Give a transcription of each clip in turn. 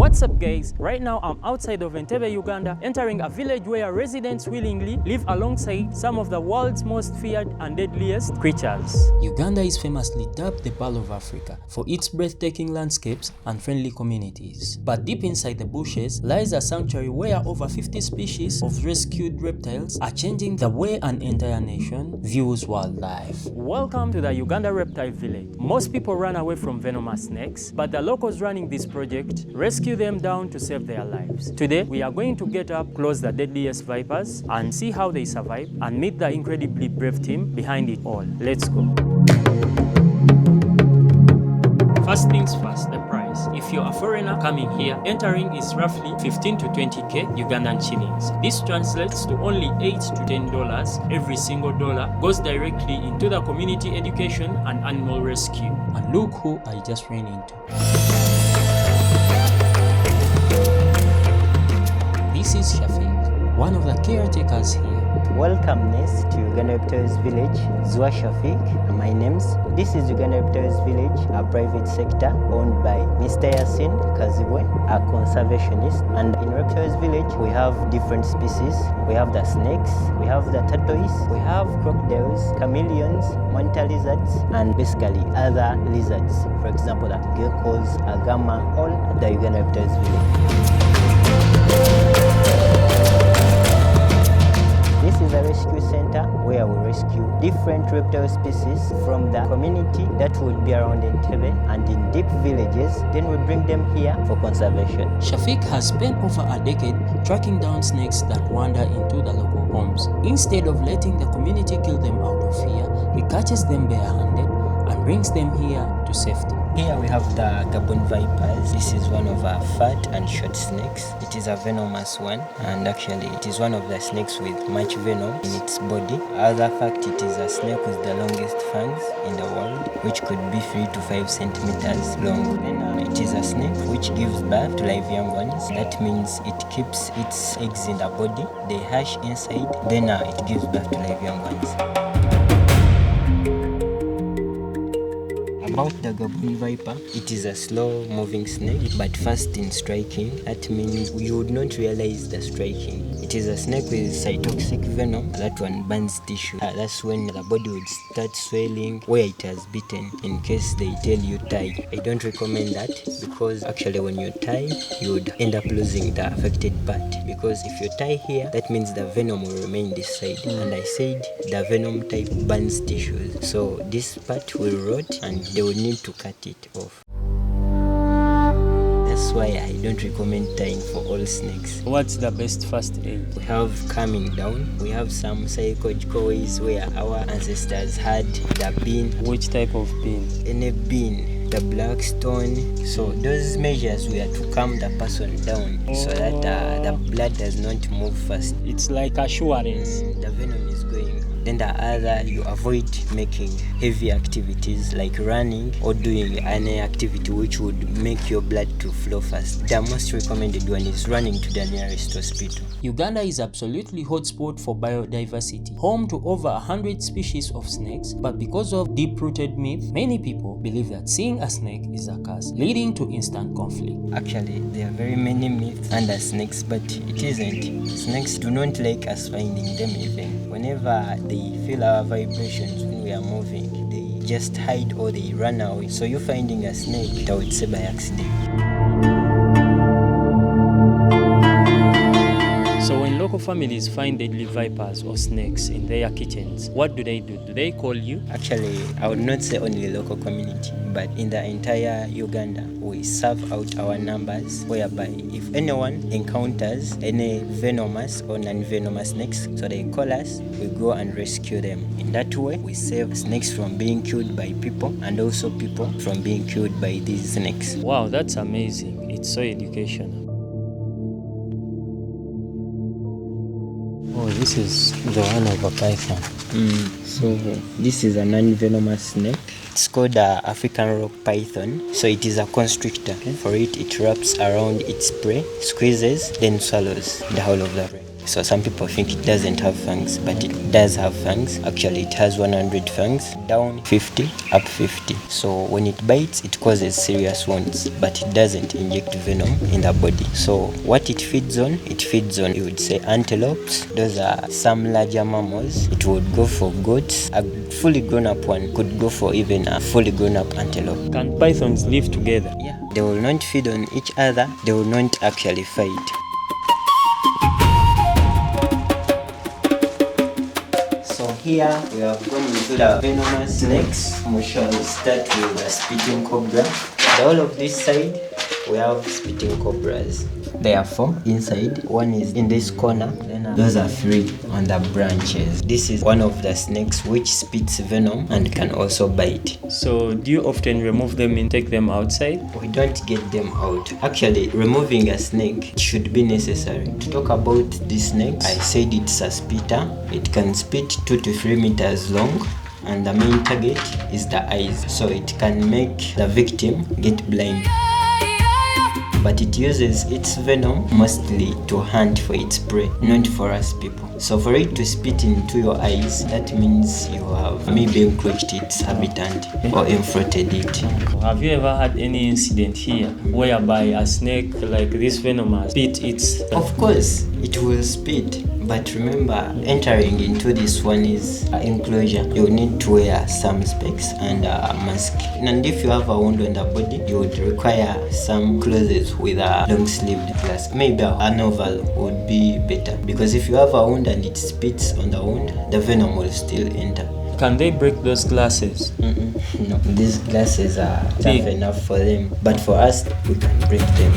What's up guys? Right now I'm outside of Entebbe, Uganda, entering a village where residents willingly live alongside some of the world's most feared and deadliest creatures. Uganda is famously dubbed the Pearl of Africa for its breathtaking landscapes and friendly communities. But deep inside the bushes lies a sanctuary where over 50 species of rescued reptiles are changing the way an entire nation views wildlife. Welcome to the Uganda Reptile Village. Most people run away from venomous snakes, but the locals running this project rescue them down to save their lives. Today, we are going to get up close the deadliest vipers and see how they survive and meet the incredibly brave team behind it all. Let's go. First things first, the price. If you're a foreigner coming here, entering is roughly 15 to 20k Ugandan shillings. This translates to only $8 to $10. Every single dollar goes directly into the community education and animal rescue. And look who I just ran into. This is Shafiq, one of the caretakers here. Welcome Nes to Uganda Reptiles Village, Zwa Shafiq, my name's. This is Uganda Reptiles Village, a private sector owned by Mr. Yasin Kazibwe, a conservationist. And in Reptiles Village, we have different species. We have the snakes, we have the tortoises, we have crocodiles, chameleons, monitor lizards, and basically other lizards. For example, like geckos, agama, all at the Uganda Reptiles Village. This is a rescue center where we rescue different reptile species from the community that would be around Entebbe and in deep villages. Then we bring them here for conservation. Shafiq has spent over a decade tracking down snakes that wander into the local homes. Instead of letting the community kill them out of fear, he catches them barehanded and brings them here to safety. Here we have the Gaboon vipers. This is one of our fat and short snakes. It is a venomous one, and actually it is one of the snakes with much venom in its body. Other fact, it is a snake with the longest fangs in the world, which could be 3 to 5 centimeters long. Then it is a snake which gives birth to live young ones. That means it keeps its eggs in the body, they hatch inside, then it gives birth to live young ones. About the Gaboon viper, it is a slow moving snake but fast in striking. That means you would not realize the striking. It is a snake with cytotoxic venom. That one burns tissue. That's when the body would start swelling where it has bitten, in case they tell you tie. I don't recommend that, because actually when you tie, you would end up losing the affected part, because if you tie here, that means the venom will remain this side. And I said the venom type burns tissues, so this part will rot and they will need to cut it off. That's why I don't recommend tying for all snakes. What's the best first aid? We have calming down. We have some psychological ways where our ancestors had the bean. Which type of bean? Any bean, the black stone. So those measures were to calm the person down, so that the blood does not move fast. It's like assurance. The venom is going. Then the other, you avoid making heavy activities like running or doing any activity which would make your blood to flow fast. The most recommended one is running to the nearest hospital. Uganda is absolutely hotspot for biodiversity, home to over 100 species of snakes, but because of deep-rooted myth, many people believe that seeing a snake is a curse, leading to instant conflict. Actually, there are very many myths under snakes, but it isn't. Snakes do not like us finding them even. Whenever they feel our vibrations when we are moving, they just hide or they run away. So you finding a snake, I would say by accident. So when local families find deadly vipers or snakes in their kitchens, what do? Do they call you? Actually, I would not say only local community, but in the entire Uganda, we serve out our numbers, whereby if anyone encounters any venomous or non-venomous snakes, so they call us, we go and rescue them. In that way, we save snakes from being killed by people, and also people from being killed by these snakes. Wow, that's amazing. It's so educational. Oh, this is the one of a python. So this is a non-venomous snake. It's called the African rock python. So it is a constrictor. For it wraps around its prey, squeezes, then swallows the whole of the prey. So some people think it doesn't have fangs, but it does have fangs. Actually, it has 100 fangs, down 50, up 50. So when it bites, it causes serious wounds, but it doesn't inject venom in the body. So what it feeds on, you would say antelopes. Those are some larger mammals. It would go for goats. A fully grown up one could go for even a fully grown up antelope. Can pythons live together? Yeah, they will not feed on each other. They will not actually fight. So here we have gone into the venomous snakes. We shall start with the spitting cobra. The whole of this side we have spitting cobras. There are 4 inside. One is in this corner. Then those are 3 on the branches. This is one of the snakes which spits venom and can also bite. So do you often remove them and take them outside? We don't get them out. Actually, removing a snake should be necessary. To talk about this snake, I said it's a spitter. It can spit 2 to 3 meters long. And the main target is the eyes. So it can make the victim get blind. But it uses its venom mostly to hunt for its prey, not for us people. So for it to spit into your eyes, that means you have maybe encroached its habitat or infiltrated it. Have you ever had any incident here whereby a snake like this venomous spit its... Of course, it will spit. But remember, entering into this one is an enclosure. You need to wear some specs and a mask. And if you have a wound on the body, you would require some clothes with a long sleeved glass. Maybe an oval would be better. Because if you have a wound and it spits on the wound, the venom will still enter. Can they break those glasses? No, these glasses are tough enough for them. But for us, we can break them.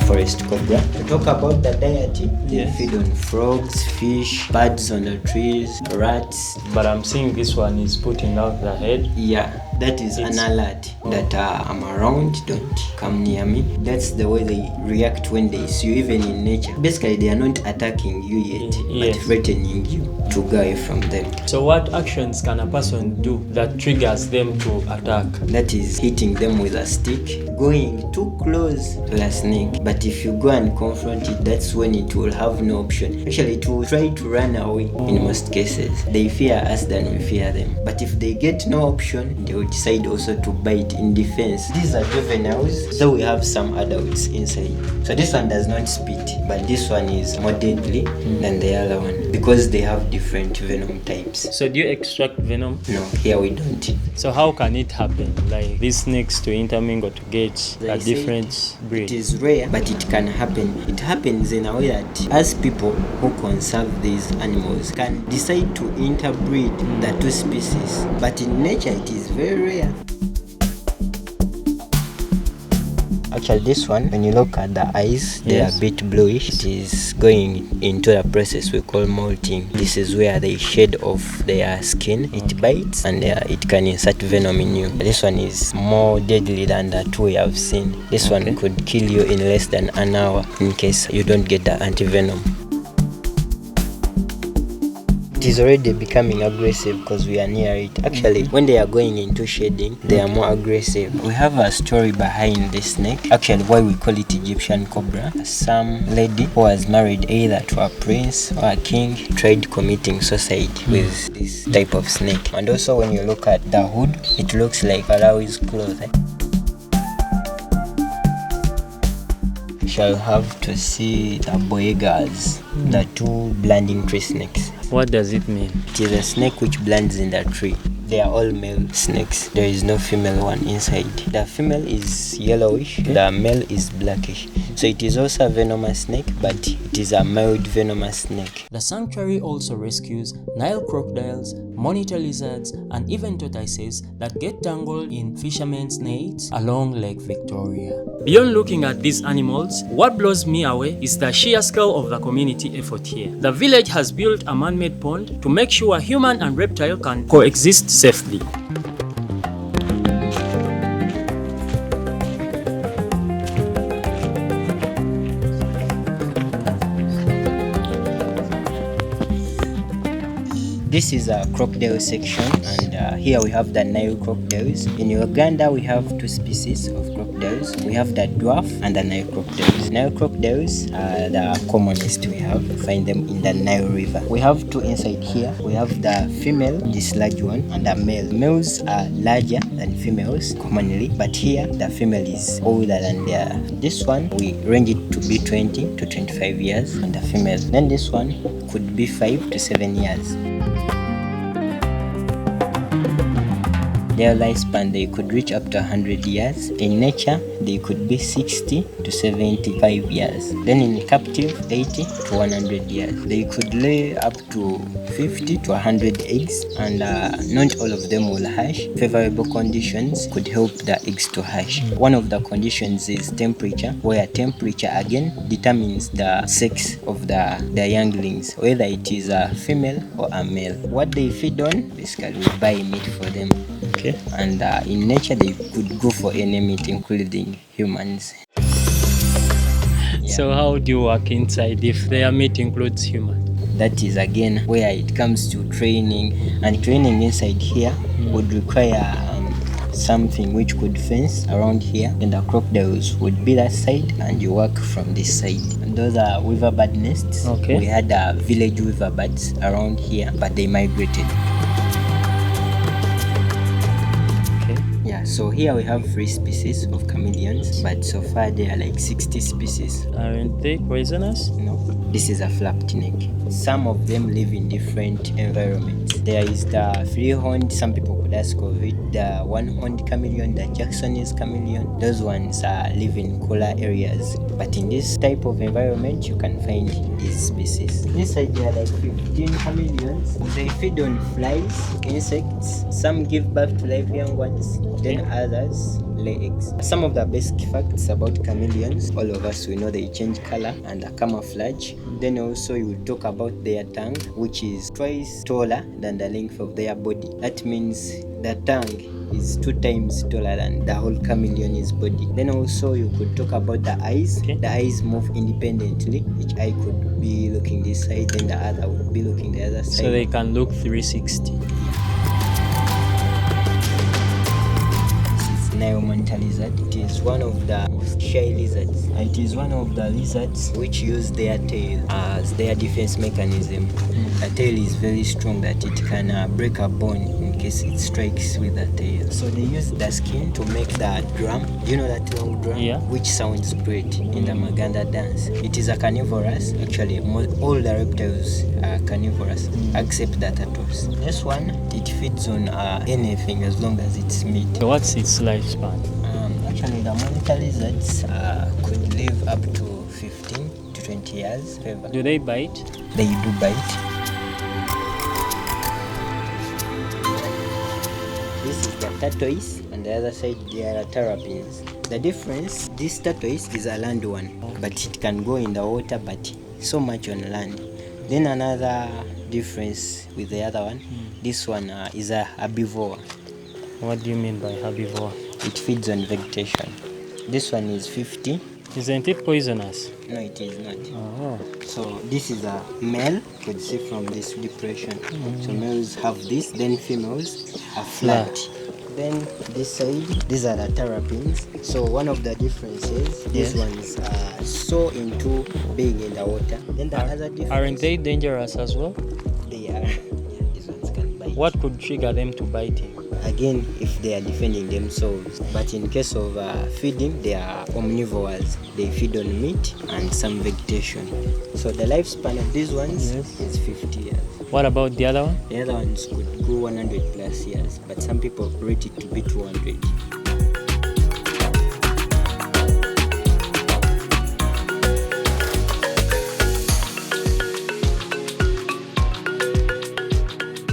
Forest cobra. To talk about the diet, they feed on frogs, fish, birds on the trees, rats. But I'm seeing this one is putting out the head. Yeah, that is an alert that I'm around, don't come near me. That's the way they react when they see you, even in nature. Basically, they are not attacking you yet, but threatening you to go away from them. So what actions can a person do that triggers them to attack? That is hitting them with a stick, going too close to the snake. But if you go and confront it, that's when it will have no option. Actually, it will try to run away in most cases. They fear us than we fear them. But if they get no option, they will decide also to bite in defense. These are juveniles, so we have some adults inside. So this one does not spit, but this one is more deadly than the other one because they have different venom types. So do you extract venom? No, here we don't. So how can it happen? Like these snakes to intermingle to get a different breed? It is rare, but it can happen. It happens in a way that as people who conserve these animals can decide to interbreed the 2 species. But in nature, it is very rare. Actually, this one, when you look at the eyes, they are a bit bluish. It is going into the process we call molting. This is where they shed off their skin. It bites and it can insert venom in you. This one is more deadly than the 2 we have seen. This one could kill you in less than an hour in case you don't get the antivenom. It is already becoming aggressive because we are near it. Actually, when they are going into shading, they are more aggressive. We have a story behind this snake. Actually, why we call it Egyptian cobra. Some lady who was married either to a prince or a king tried committing suicide with this type of snake. And also when you look at the hood, it looks like faraway's clothes. We shall have to see the boegas, the 2 blending tree snakes. What does it mean? It is a snake which blends in the tree. They are all male snakes. There is no female one inside. The female is yellowish, the male is blackish. So it is also a venomous snake, but it is a mild venomous snake. The sanctuary also rescues Nile crocodiles, monitor lizards, and even tortoises that get tangled in fishermen's nets along Lake Victoria. Beyond looking at these animals, what blows me away is the sheer scale of the community effort here. The village has built a man-made pond to make sure human and reptile can coexist safely. This is a crocodile section, and here we have the Nile crocodiles. In Uganda, we have two species of crocodiles. We have the dwarf and the Nile crocodiles. Nile crocodiles are the commonest we have. You find them in the Nile River. We have two inside here. We have the female, this large one, and the male. Males are larger than females commonly, but here the female is older than this one. We range it to be 20 to 25 years, and the female. Then this one could be 5 to 7 years. Their lifespan, they could reach up to 100 years. In nature, they could be 60 to 75 years. Then in captive, 80 to 100 years. They could lay up to 50 to 100 eggs, and not all of them will hatch. Favorable conditions could help the eggs to hatch. One of the conditions is temperature, where temperature again determines the sex of the younglings, whether it is a female or a male. What they feed on, basically we buy meat for them. Okay. And in nature, they could go for any meat, including humans. So how do you work inside if their meat includes human? That is again where it comes to training, and training inside here would require something which could fence around here, and the crocodiles would be that side and you work from this side. And those are weaverbird nests. Okay. We had village weaverbirds around here, but they migrated. So here we have 3 species of chameleons, but so far there are like 60 species. Aren't they poisonous? No. This is a flapped neck. Some of them live in different environments. There is the 3-horned, some people could ask of it, the 1-horned chameleon, the Jacksonese chameleon. Those ones live in cooler areas. But in this type of environment, you can find these species. This side there are like 15 chameleons. They feed on flies, insects. Some give birth to live young ones. Then others lay eggs. Some of the basic facts about chameleons, all of us we know they change color and camouflage. Then also you will talk about their tongue, which is twice taller than the length of their body. That means the tongue is 2 times taller than the whole chameleon's body. Then also you could talk about the eyes. Okay. The eyes move independently. Each eye could be looking this side, then the other would be looking the other side. So they can look 360. Nile manta lizard. It is one of the most shy lizards. It is one of the lizards which use their tail as their defense mechanism. The tail is very strong that it can break a bone in case it strikes with the tail. So they use the skin to make the drum. Do you know that long drum? Yeah. Which sounds great in the Maganda dance. It is a carnivorous. Actually, all the reptiles are carnivorous except the turtles. This one, it feeds on anything as long as it's meat. So what's its lifespan? Actually, the manta lizards could live up to 15 to 20 years. Do they bite? They do bite. This is the tortoise, and the other side there are terrapins. The difference, this tortoise is a land one, but it can go in the water, but so much on land. Then another difference with the other one, this one is a herbivore. What do you mean by herbivore? It feeds on vegetation. This one is 50. Isn't it poisonous? No, it is not. Oh. So this is a male. You could see from this depression. So males have this, then females are flat. Then this side, these are the terrapins. So one of the differences, these ones are so into being in the water. Then the other difference, aren't they dangerous as well? They are. Yeah, these ones can bite. What could trigger them to bite you? Again, if they are defending themselves. But in case of feeding, they are omnivores. They feed on meat and some vegetation. So the lifespan of these ones is 50 years. What about the other one? The other ones could go 100 plus years, but some people rate it to be 200.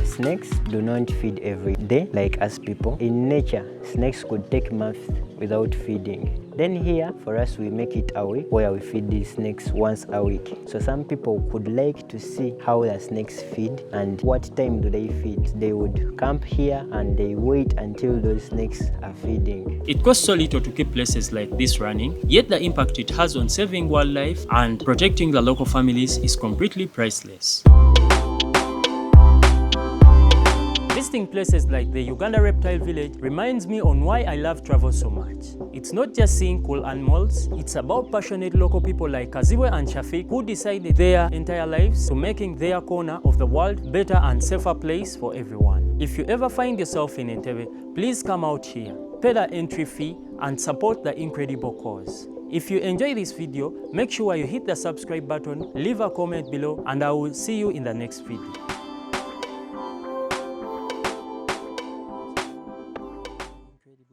Snakes do not feed every day like us people. In nature, snakes could take months without feeding. Then here, for us, we make it a week where we feed these snakes once a week. So some people could like to see how the snakes feed and what time do they feed. They would camp here and they wait until those snakes are feeding. It costs so little to keep places like this running, yet the impact it has on saving wildlife and protecting the local families is completely priceless. Visiting places like the Uganda Reptile Village reminds me on why I love travel so much. It's not just seeing cool animals, it's about passionate local people like Kaziwe and Shafiq who decided their entire lives to making their corner of the world better and safer place for everyone. If you ever find yourself in Entebbe, please come out here, pay the entry fee and support the incredible cause. If you enjoy this video, make sure you hit the subscribe button, leave a comment below, and I will see you in the next video.